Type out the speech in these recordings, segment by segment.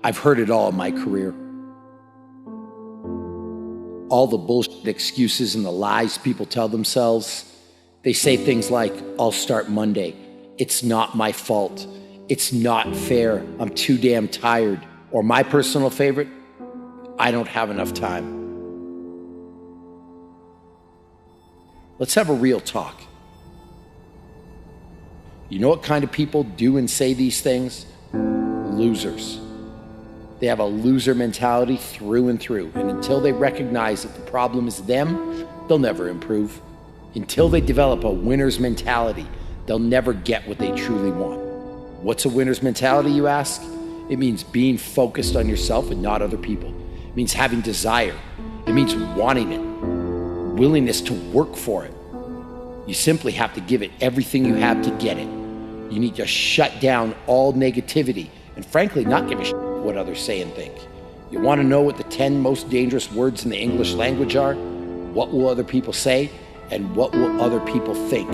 I've heard it all in my career. All the bullshit excuses and the lies people tell themselves. They say things like, I'll start Monday. It's not my fault. It's not fair. I'm too damn tired. Or my personal favorite, I don't have enough time. Let's have a real talk. You know what kind of people do and say these things? Losers. They have a loser mentality through and through. And until they recognize that the problem is them, they'll never improve. Until they develop a winner's mentality, they'll never get what they truly want. What's a winner's mentality, you ask? It means being focused on yourself and not other people. It means having desire. It means wanting it, willingness to work for it. You simply have to give it everything you have to get it. You need to shut down all negativity and frankly, not give a shit what others say and think. You want to know what the 10 most dangerous words in the English language are? What will other people say? And what will other people think?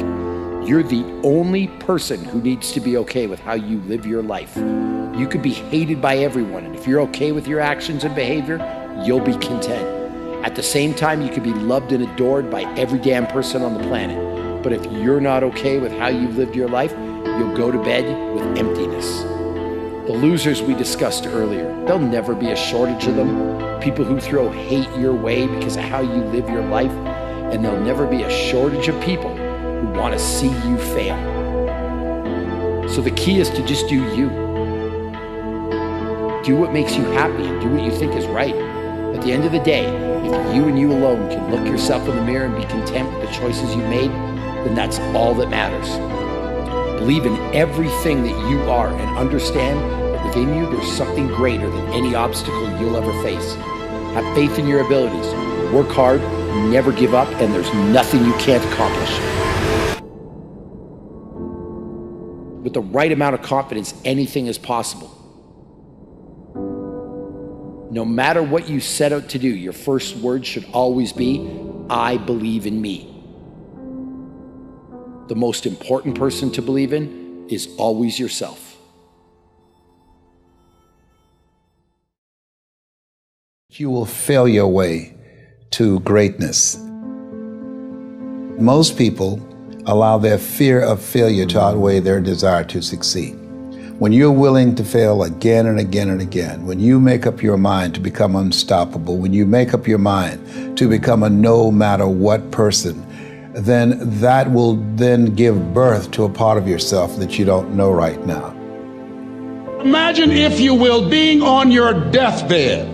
You're the only person who needs to be okay with how you live your life. You could be hated by everyone, and if you're okay with your actions and behavior, you'll be content. At the same time, you could be loved and adored by every damn person on the planet. But if you're not okay with how you've lived your life, you'll go to bed with emptiness. The losers we discussed earlier, there'll never be a shortage of them. People who throw hate your way because of how you live your life, and there'll never be a shortage of people who want to see you fail. So the key is to just do you. Do what makes you happy and do what you think is right. At the end of the day, if you and you alone can look yourself in the mirror and be content with the choices you made, then that's all that matters. Believe in everything that you are and understand that within you there's something greater than any obstacle you'll ever face. Have faith in your abilities. Work hard, never give up, and there's nothing you can't accomplish. With the right amount of confidence, anything is possible. No matter what you set out to do, your first word should always be, I believe in me. The most important person to believe in is always yourself. You will fail your way to greatness. Most people allow their fear of failure to outweigh their desire to succeed. When you're willing to fail again and again and again, when you make up your mind to become unstoppable, when you make up your mind to become a no matter what person, then that will then give birth to a part of yourself that you don't know right now. Imagine, if you will, being on your deathbed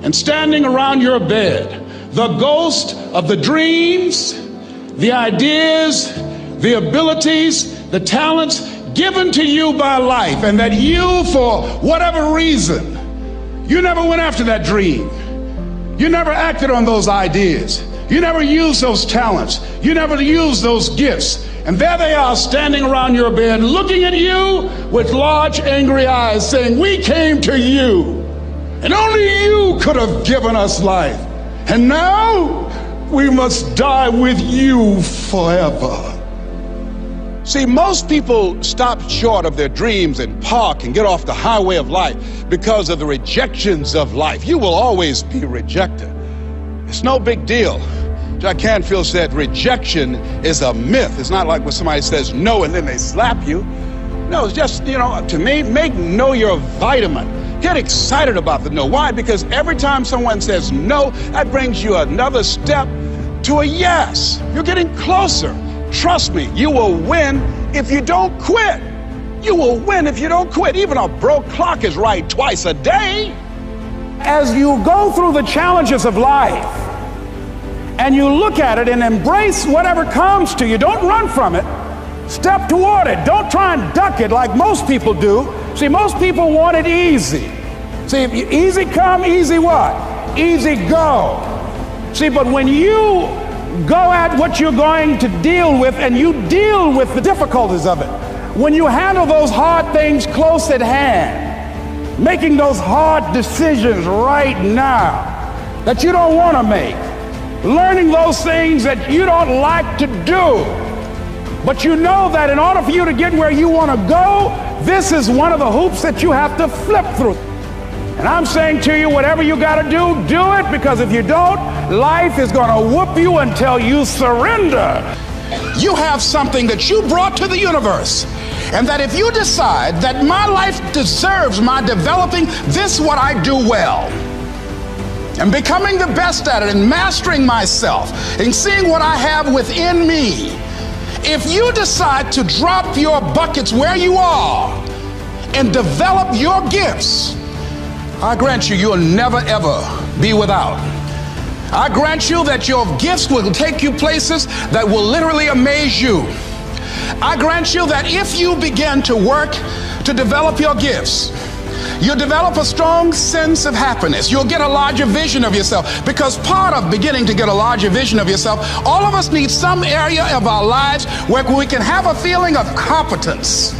and standing around your bed, the ghost of the dreams, the ideas, the abilities, the talents given to you by life, and that you, for whatever reason, you never went after that dream. You never acted on those ideas. You never used those talents. You never used those gifts. And there they are standing around your bed looking at you with large angry eyes saying, we came to you and only you could have given us life. And now we must die with you forever. See, most people stop short of their dreams and park and get off the highway of life because of the rejections of life. You will always be rejected. It's no big deal. Jack Canfield said rejection is a myth. It's not like when somebody says no and then they slap you. No, it's just, to me, make no your vitamin. Get excited about the no. Why? Because every time someone says no, that brings you another step to a yes. You're getting closer. Trust me, you will win if you don't quit. You will win if you don't quit. Even a broke clock is right twice a day. As you go through the challenges of life and you look at it and embrace whatever comes to you, don't run from it. Step toward it. Don't try and duck it like most people do. See, most people want it easy. See, if you, easy come, easy what? Easy go. See, but when you go at what you're going to deal with and you deal with the difficulties of it, when you handle those hard things close at hand, making those hard decisions right now that you don't want to make, learning those things that you don't like to do, but you know that in order for you to get where you want to go, this is one of the hoops that you have to flip through. And I'm saying to you, whatever you got to do it, because if you don't, life is going to whoop you until you surrender. You have something that you brought to the universe, and that if you decide that my life deserves my developing this what I do well, and becoming the best at it, and mastering myself, and seeing what I have within me, if you decide to drop your buckets where you are and develop your gifts, I grant you, you'll never ever be without. I grant you that your gifts will take you places that will literally amaze you. I grant you that if you begin to work to develop your gifts, you'll develop a strong sense of happiness. You'll get a larger vision of yourself, because part of beginning to get a larger vision of yourself, all of us need some area of our lives where we can have a feeling of competence.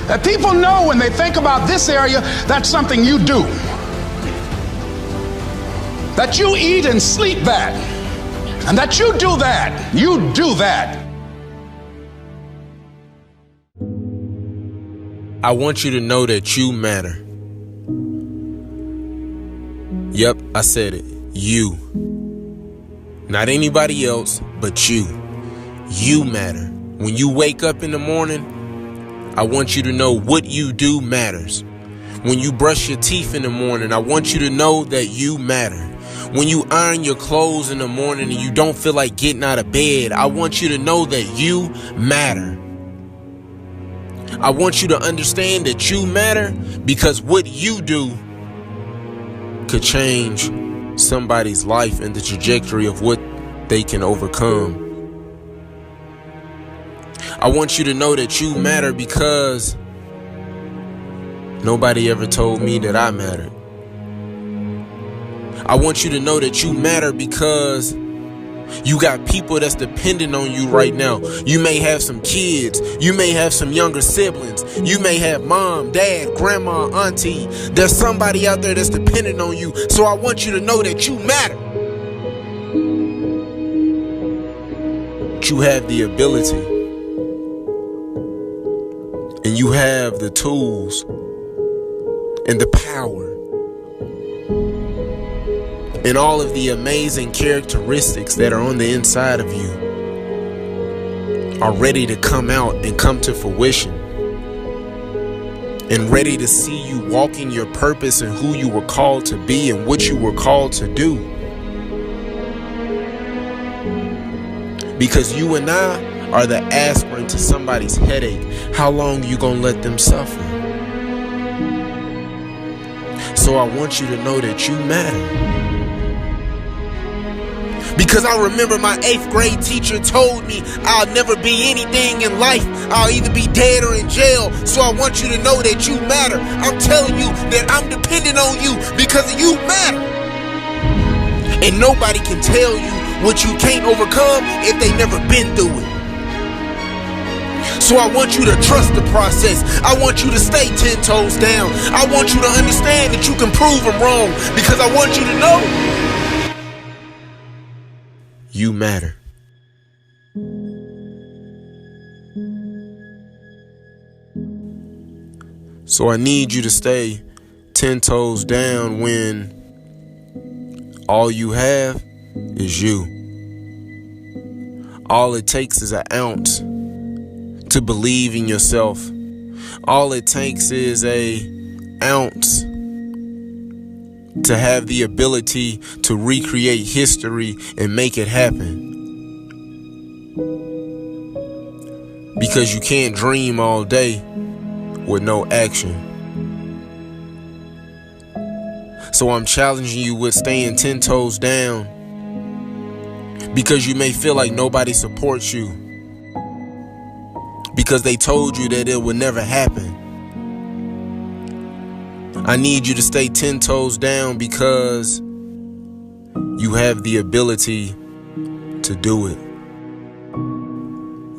That people know when they think about this area, that's something you do. That you eat and sleep that. And that you do that. You do that. I want you to know that you matter. Yep, I said it. You. Not anybody else, but you. You matter. When you wake up in the morning, I want you to know what you do matters. When you brush your teeth in the morning, I want you to know that you matter. When you iron your clothes in the morning and you don't feel like getting out of bed, I want you to know that you matter. I want you to understand that you matter, because what you do could change somebody's life and the trajectory of what they can overcome. I want you to know that you matter, because nobody ever told me that I mattered. I want you to know that you matter, because you got people that's dependent on you right now. You may have some kids. You may have some younger siblings. You may have mom, dad, grandma, auntie. There's somebody out there that's dependent on you. So I want you to know that you matter. You have the ability, and you have the tools and the power and all of the amazing characteristics that are on the inside of you are ready to come out and come to fruition, and ready to see you walking your purpose and who you were called to be and what you were called to do. Because you and I are the aspirin to somebody's headache. How long you gonna let them suffer? So I want you to know that you matter. Because I remember my 8th grade teacher told me I'll never be anything in life. I'll either be dead or in jail. So I want you to know that you matter. I'm telling you that I'm dependent on you because you matter. And nobody can tell you what you can't overcome if they never been through it. So I want you to trust the process. I want you to stay 10 toes down. I want you to understand that you can prove them wrong, because I want you to know you matter. So I need you to stay 10 toes down when all you have is you. All it takes is an ounce to believe in yourself. All it takes is an ounce to have the ability to recreate history and make it happen. Because you can't dream all day with no action. So I'm challenging you with staying 10 toes down, because you may feel like nobody supports you, because they told you that it would never happen. I need you to stay 10 toes down, because you have the ability to do it.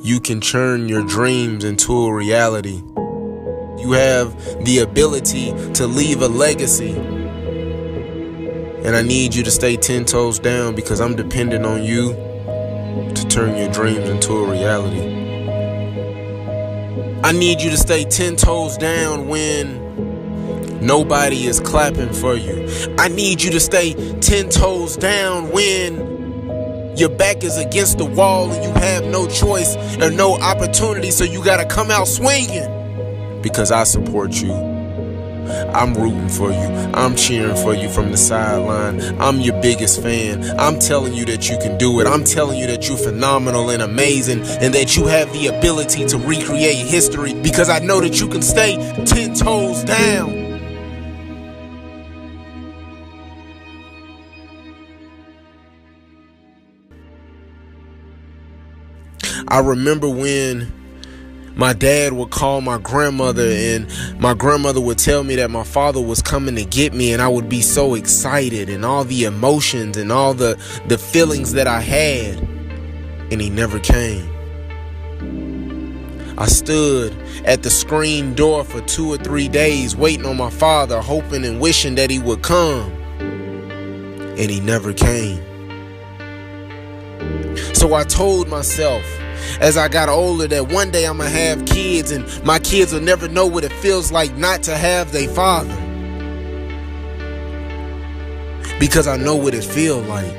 You can turn your dreams into a reality. You have the ability to leave a legacy. And I need you to stay 10 toes down, because I'm dependent on you to turn your dreams into a reality. I need you to stay 10 toes down when nobody is clapping for you. I need you to stay 10 toes down when your back is against the wall and you have no choice or no opportunity, so you gotta come out swinging. Because I support you. I'm rooting for you. I'm cheering for you from the sideline. I'm your biggest fan. I'm telling you that you can do it. I'm telling you that you're phenomenal and amazing, and that you have the ability to recreate history, because I know that you can stay 10 toes down. I remember when my dad would call my grandmother, and my grandmother would tell me that my father was coming to get me, and I would be so excited, and all the emotions and all the feelings that I had, and he never came. I stood at the screen door for 2 or 3 days waiting on my father, hoping and wishing that he would come, and he never came. So I told myself, as I got older, that one day I'm gonna have kids, and my kids will never know what it feels like not to have their father, because I know what it feels like.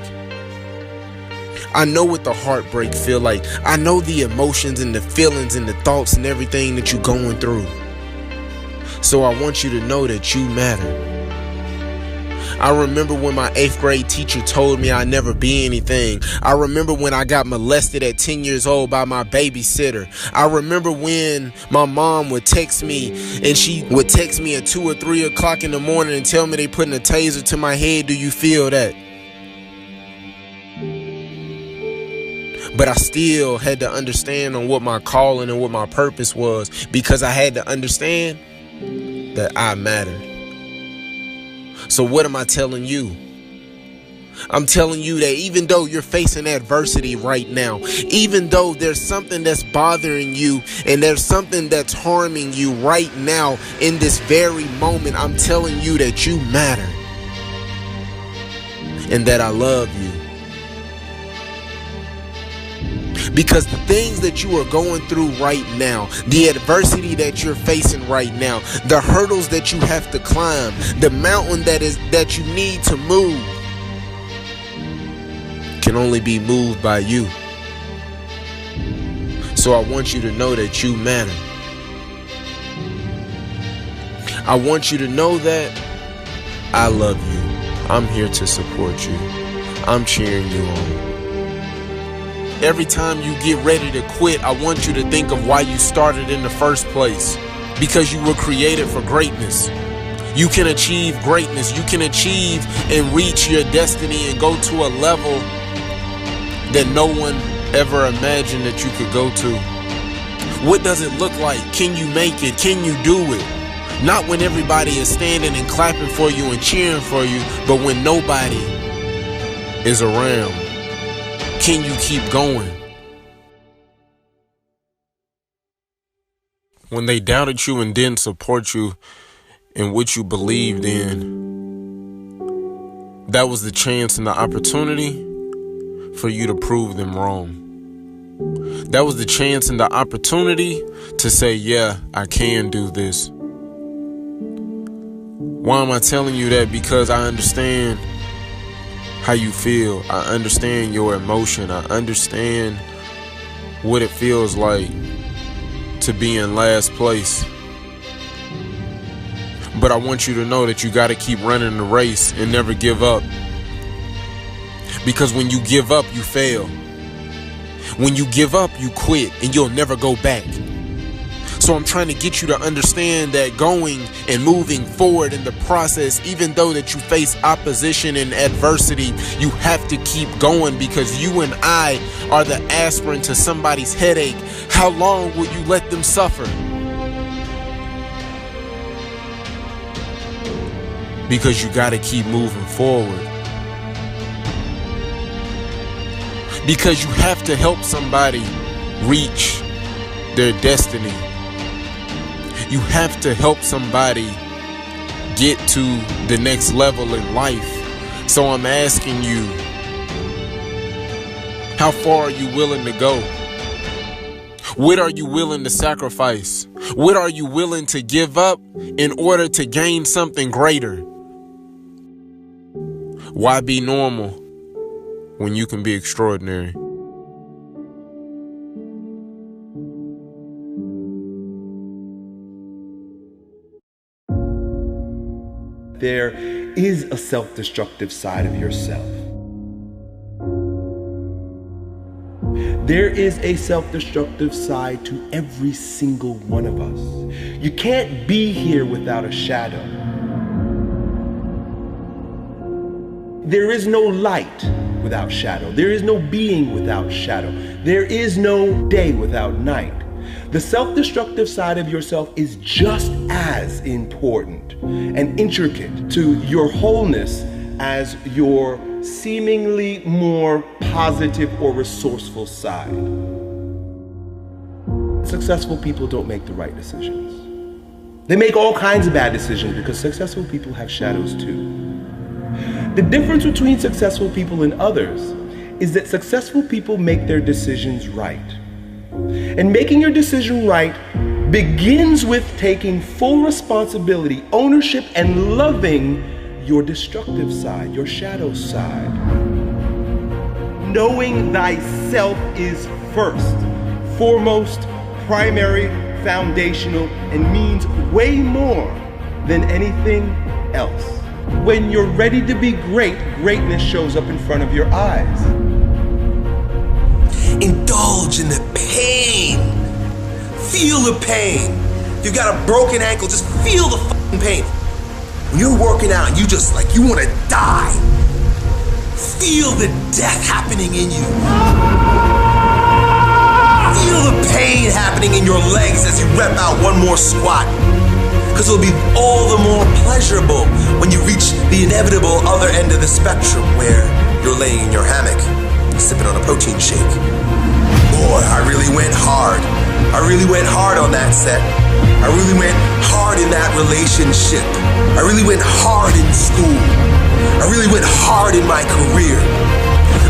I know what the heartbreak feel like. I know the emotions and the feelings and the thoughts and everything that you're going through. So I want you to know that you matter. I remember when my 8th grade teacher told me I'd never be anything. I remember when I got molested at 10 years old by my babysitter. I remember when my mom would text me, and she would text me at 2 or 3 o'clock in the morning and tell me they putting a taser to my head. Do you feel that? But I still had to understand on what my calling and what my purpose was, because I had to understand that I mattered. So what am I telling you? I'm telling you that even though you're facing adversity right now, even though there's something that's bothering you and there's something that's harming you right now in this very moment, I'm telling you that you matter and that I love you. Because the things that you are going through right now, the adversity that you're facing right now, the hurdles that you have to climb, the mountain that you need to move, can only be moved by you. So I want you to know that you matter. I want you to know that I love you. I'm here to support you. I'm cheering you on. Every time you get ready to quit, I want you to think of why you started in the first place. Because you were created for greatness. You can achieve greatness. You can achieve and reach your destiny and go to a level that no one ever imagined that you could go to. What does it look like? Can you make it? Can you do it? Not when everybody is standing and clapping for you and cheering for you, but when nobody is around. Can you keep going? When they doubted you and didn't support you in what you believed in, that was the chance and the opportunity for you to prove them wrong. That was the chance and the opportunity to say, yeah, I can do this. Why am I telling you that? Because I understand how you feel. I understand your emotion. I understand what it feels like to be in last place. But I want you to know that you got to keep running the race and never give up. Because when you give up, you fail. When you give up, you quit and you'll never go back. So I'm trying to get you to understand that going and moving forward in the process, even though that you face opposition and adversity, you have to keep going, because you and I are the aspirin to somebody's headache. How long will you let them suffer? Because you got to keep moving forward. Because you have to help somebody reach their destiny. You have to help somebody get to the next level in life. So I'm asking you, how far are you willing to go? What are you willing to sacrifice? What are you willing to give up in order to gain something greater? Why be normal when you can be extraordinary? There is a self-destructive side of yourself. There is a self-destructive side to every single one of us. You can't be here without a shadow. There is no light without shadow. There is no being without shadow. There is no day without night. The self-destructive side of yourself is just as important and intricate to your wholeness as your seemingly more positive or resourceful side. Successful people don't make the right decisions. They make all kinds of bad decisions because successful people have shadows too. The difference between successful people and others is that successful people make their decisions right. And making your decision right begins with taking full responsibility, ownership, and loving your destructive side, your shadow side. Knowing thyself is first, foremost, primary, foundational, and means way more than anything else. When you're ready to be great, greatness shows up in front of your eyes. Indulge in the pain. Feel the pain. If you got a broken ankle, just feel the fucking pain. When you're working out and you just like, you want to die, feel the death happening in you. Feel the pain happening in your legs as you rep out one more squat. Because it'll be all the more pleasurable when you reach the inevitable other end of the spectrum where you're laying in your hammock, sipping on a protein shake. Boy, I really went hard. I really went hard on that set. I really went hard in that relationship. I really went hard in school. I really went hard in my career.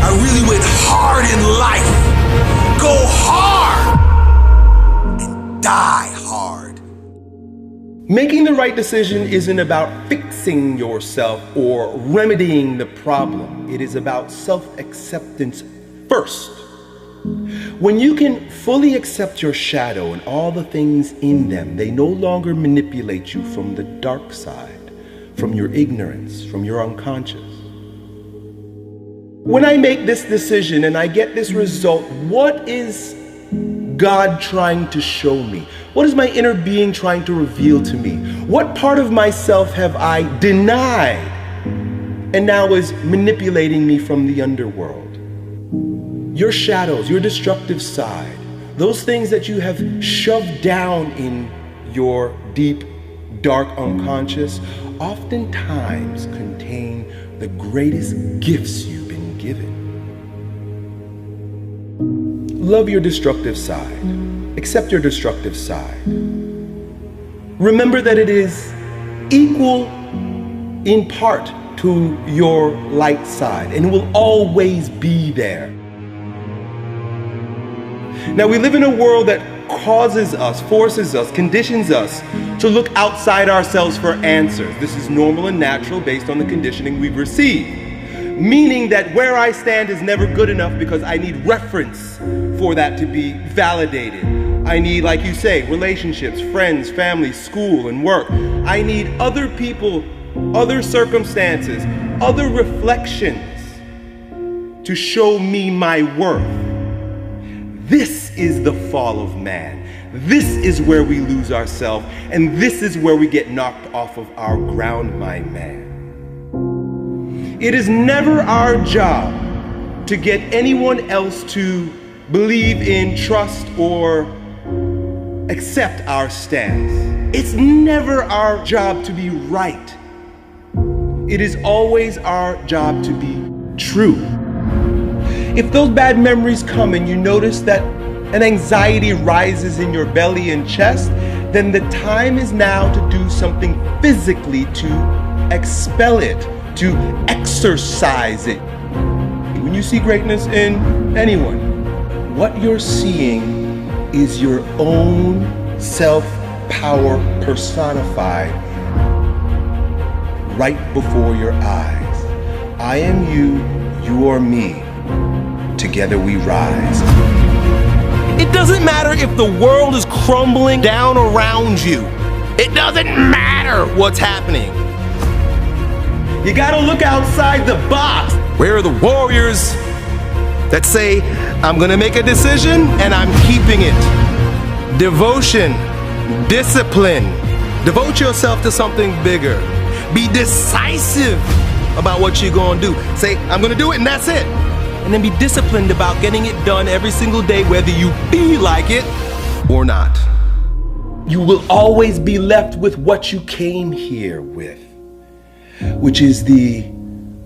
I really went hard in life. Go hard and die hard. Making the right decision isn't about fixing yourself or remedying the problem. It is about self-acceptance first. When you can fully accept your shadow and all the things in them, they no longer manipulate you from the dark side, from your ignorance, from your unconscious. When I make this decision and I get this result, what is God trying to show me? What is my inner being trying to reveal to me? What part of myself have I denied and now is manipulating me from the underworld? Your shadows, your destructive side, those things that you have shoved down in your deep, dark unconscious, oftentimes contain the greatest gifts you've been given. Love your destructive side. Accept your destructive side. Remember that it is equal in part to your light side, and it will always be there. Now, we live in a world that causes us, forces us, conditions us to look outside ourselves for answers. This is normal and natural based on the conditioning we've received. Meaning that where I stand is never good enough because I need reference for that to be validated. I need, like you say, relationships, friends, family, school, and work. I need other people, other circumstances, other reflections to show me my worth. This is the fall of man. This is where we lose ourselves, and this is where we get knocked off of our ground, my man. It is never our job to get anyone else to believe in, trust, or accept our stance. It's never our job to be right. It is always our job to be true. If those bad memories come and you notice that an anxiety rises in your belly and chest, then the time is now to do something physically to expel it, to exercise it. When you see greatness in anyone, what you're seeing is your own self-power personified right before your eyes. I am you, you are me. Together we rise. It doesn't matter if the world is crumbling down around you. It doesn't matter what's happening. You gotta look outside the box. Where are the warriors that say, I'm gonna make a decision and I'm keeping it? Devotion, discipline. Devote yourself to something bigger. Be decisive about what you're gonna do. Say, I'm gonna do it and that's it. And then be disciplined about getting it done every single day, whether you feel like it or not. You will always be left with what you came here with, which is the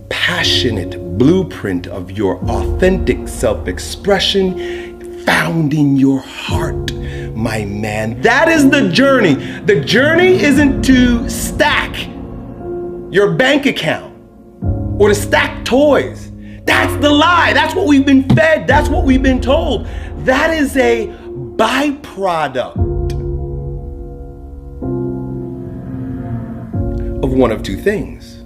passionate blueprint of your authentic self-expression found in your heart, my man. That is the journey. The journey isn't to stack your bank account or to stack toys. That's the lie. That's what we've been fed. That's what we've been told. That is a byproduct of one of two things.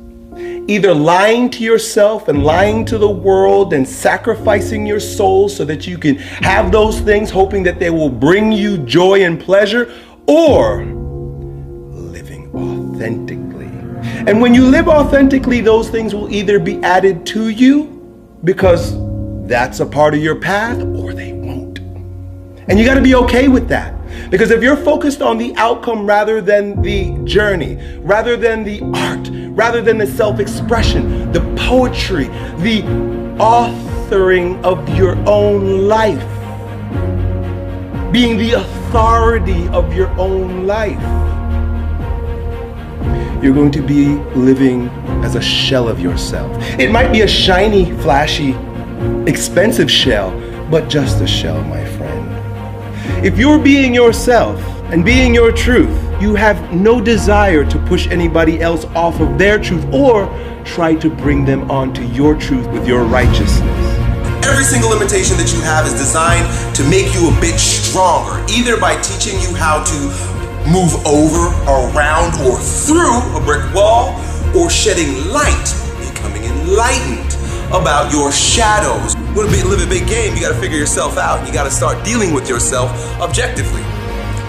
Either lying to yourself and lying to the world and sacrificing your soul so that you can have those things, hoping that they will bring you joy and pleasure, or living authentically. And when you live authentically, those things will either be added to you because that's a part of your path, or they won't. And you got to be okay with that. Because if you're focused on the outcome rather than the journey, rather than the art, rather than the self-expression, the poetry, the authoring of your own life, being the authority of your own life, you're going to be living as a shell of yourself. It might be a shiny, flashy, expensive shell, but just a shell, my friend. If you're being yourself and being your truth, you have no desire to push anybody else off of their truth or try to bring them onto your truth with your righteousness. Every single limitation that you have is designed to make you a bit stronger, either by teaching you how to move over, around, or through a brick wall, or shedding light, becoming enlightened about your shadows. You want to live a big game, you got to figure yourself out. You got to start dealing with yourself objectively.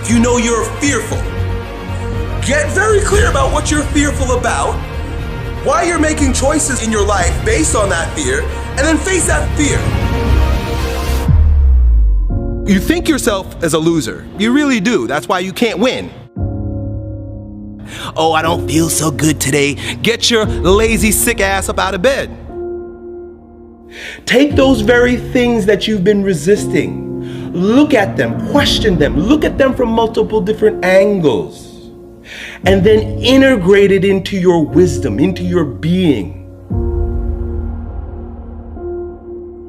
If you know you're fearful, get very clear about what you're fearful about, why you're making choices in your life based on that fear, and then face that fear. You think yourself as a loser. You really do. That's why you can't win. Oh, I don't feel so good today. Get your lazy, sick ass up out of bed. Take those very things that you've been resisting. Look at them, question them, look at them from multiple different angles, and then integrate it into your wisdom, into your being.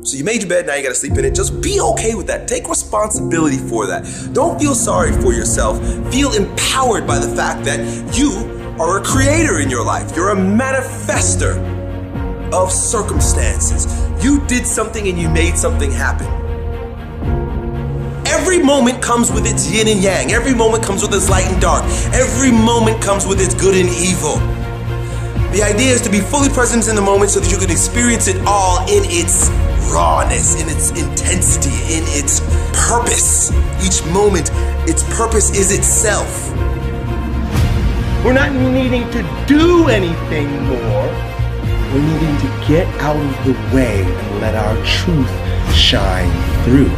So you made your bed, now you gotta sleep in it. Just be okay with that. Take responsibility for that. Don't feel sorry for yourself. Feel empowered by the fact that you are a creator in your life. You're a manifester of circumstances. You did something and you made something happen. Every moment comes with its yin and yang. Every moment comes with its light and dark. Every moment comes with its good and evil. The idea is to be fully present in the moment so that you can experience it all in its rawness, in its intensity, in its purpose. Each moment, its purpose is itself. We're not needing to do anything more. We're needing to get out of the way and let our truth shine through.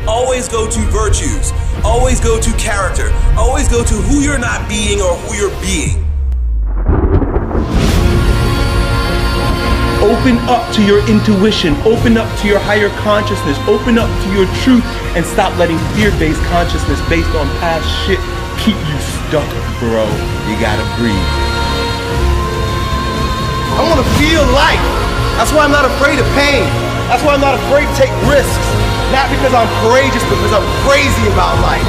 Always go to virtues. Always go to character. Always go to who you're not being or who you're being. Open up to your intuition, open up to your higher consciousness, open up to your truth, and stop letting fear-based consciousness based on past shit keep you stuck, bro. You gotta breathe. I wanna feel life. That's why I'm not afraid of pain. That's why I'm not afraid to take risks. Not because I'm courageous, but because I'm crazy about life.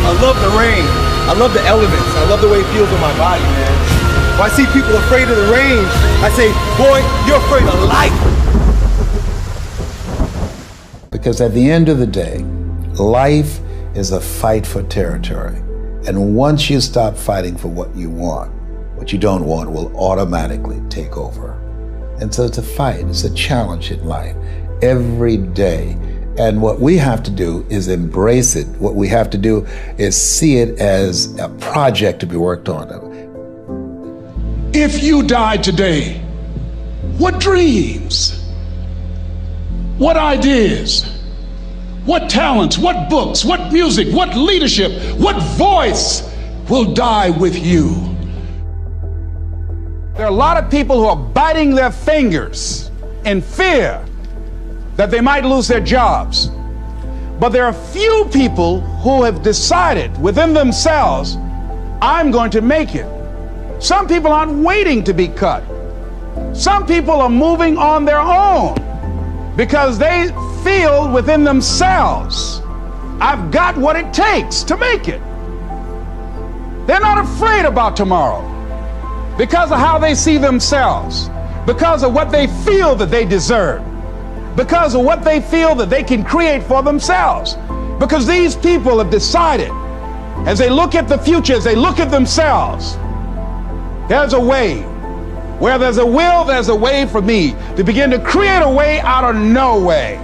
I love the rain. I love the elements. I love the way it feels in my body, man. When I see people afraid of the rain, I say, boy, you're afraid of life. Because at the end of the day, Life is a fight for territory. And once you stop fighting for what you want, what you don't want will automatically take over. And so it's a fight, it's a challenge in life every day. And what we have to do is embrace it. What we have to do is see it as a project to be worked on. If you died today, what dreams, what ideas, what talents, what books, what music, what leadership, what voice will die with you? There are a lot of people who are biting their fingers in fear that they might lose their jobs. But there are few people who have decided within themselves, I'm going to make it. Some people aren't waiting to be cut. Some people are moving on their own because they feel within themselves, I've got what it takes to make it. They're not afraid about tomorrow because of how they see themselves, because of what they feel that they deserve, because of what they feel that they can create for themselves. Because these people have decided, as they look at the future, as they look at themselves, there's a way. Where there's a will, there's a way for me to begin to create a way out of no way.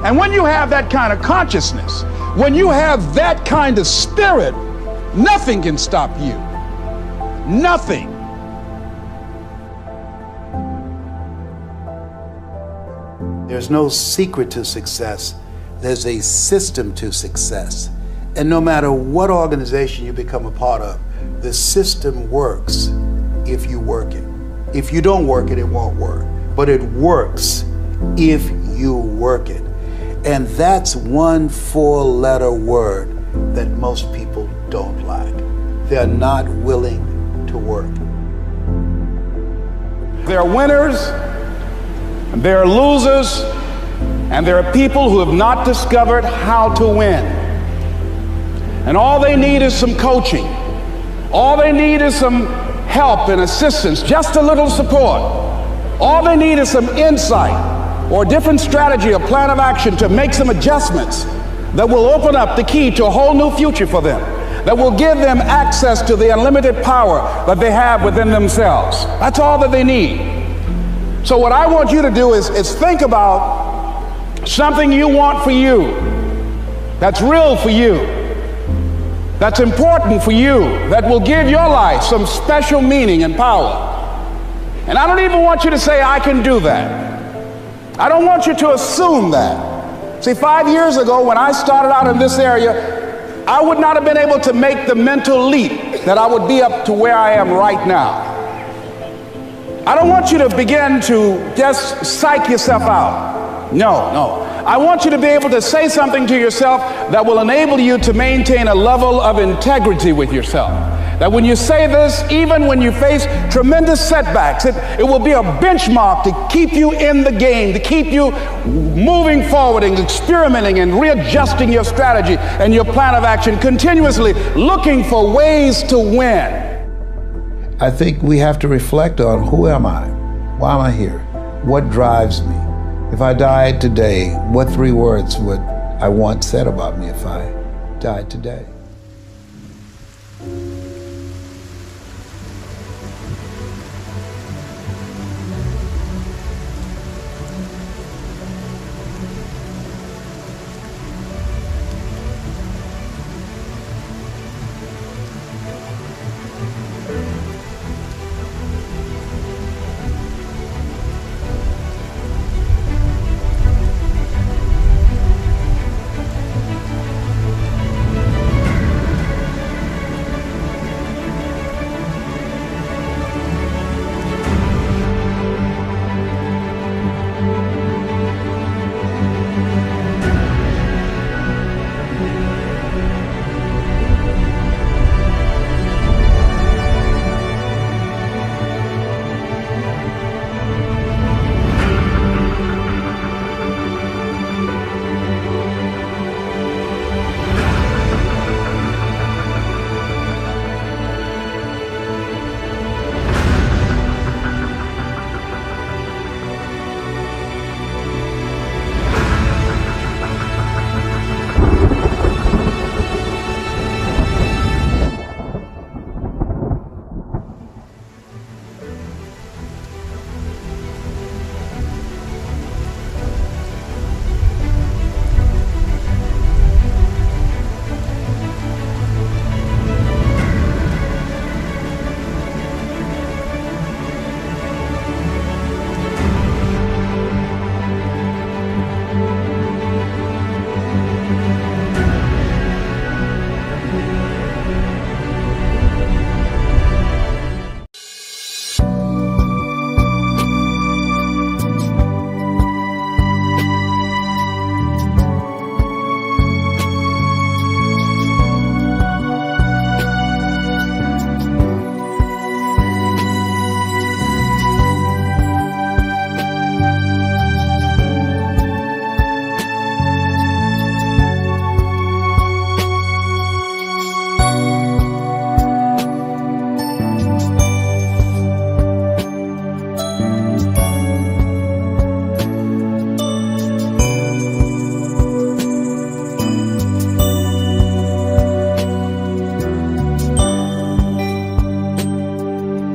And when you have that kind of consciousness, when you have that kind of spirit, nothing can stop you. Nothing. There's no secret to success. There's a system to success. And no matter what organization you become a part of, the system works if you work it. If you don't work it, it won't work. But it works if you work it. And that's one 4-letter word that most people don't like. They're not willing to work. There are winners, and there are losers, and there are people who have not discovered how to win. And all they need is some coaching. All they need is some help and assistance, just a little support. All they need is some insight or a different strategy, a plan of action to make some adjustments that will open up the key to a whole new future for them, that will give them access to the unlimited power that they have within themselves. That's all that they need. So what I want you to do is think about something you want for you, that's real for you, that's important for you, that will give your life some special meaning and power. And I don't even want you to say, I can do that. I don't want you to assume that. See, 5 years ago when I started out in this area, I would not have been able to make the mental leap that I would be up to where I am right now. I don't want you to begin to just psych yourself out. No. I want you to be able to say something to yourself that will enable you to maintain a level of integrity with yourself. That when you say this, even when you face tremendous setbacks, it will be a benchmark to keep you in the game, to keep you moving forward and experimenting and readjusting your strategy and your plan of action, continuously looking for ways to win. I think we have to reflect on, who am I? Why am I here? What drives me? If I died today, what 3 words would I want said about me if I died today?